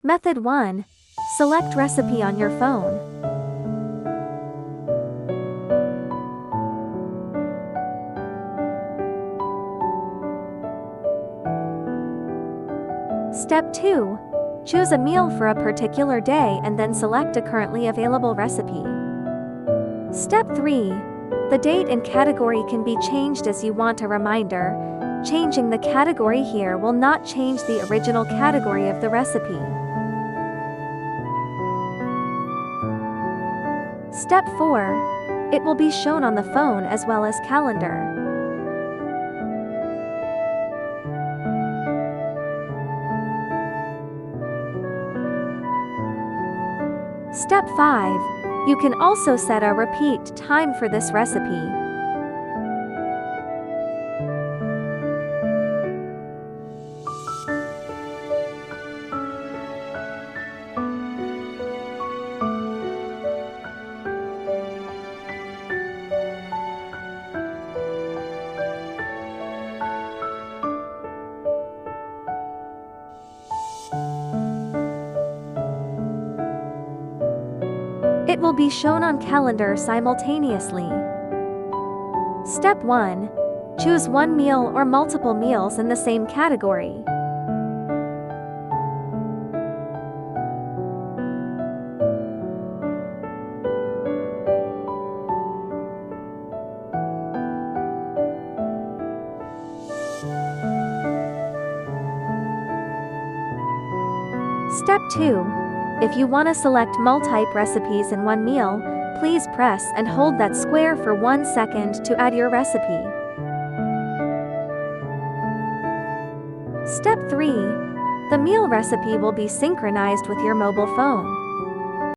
Method 1. Select recipe on your phone. Step 2. Choose a meal for a particular day and then select a currently available recipe. Step 3. The date and category can be changed as you want a reminder. Changing the category here will not change the original category of the recipe. Step 4. It will be shown on the phone as well as calendar. Step 5. You can also set a repeat time for this recipe. It will be shown on calendar simultaneously. Step 1. Choose one meal or multiple meals in the same category. Step 2. If you want to select multiple recipes in one meal, please press and hold that square for 1 second to add your recipe. Step 3. The meal recipe will be synchronized with your mobile phone.